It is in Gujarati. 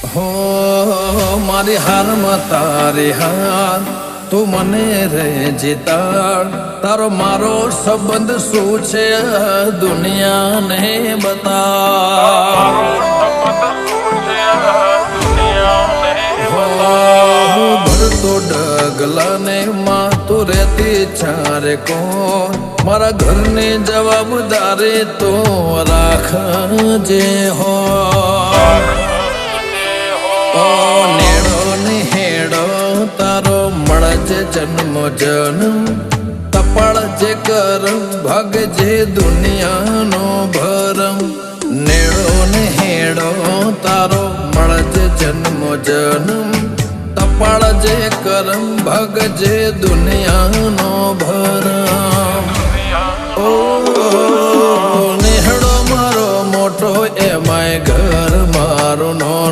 હો મારી હારમાં તારી હાર તું મને રે જીતાડ તારો મારો સંબંધ શું છે દુનિયાને બતા ભરતો ડગલાને માં તું રહેતી છારે કોણ મારા ઘરની જવાબદારી તો રાખજે હો નેડો ને હેડો તારો મળજે જન્મ જન્મ તપાળ જે કરમ ભાગજે દુનિયાનો ભરમ નેડો ને હેડો તારો મળજે જન્મ જન્મ તપાળ જે કરમ ભાગજે દુનિયાનો ભરમ ઓ નેહડો મારો મોટો એમાંય ઘર મારું નો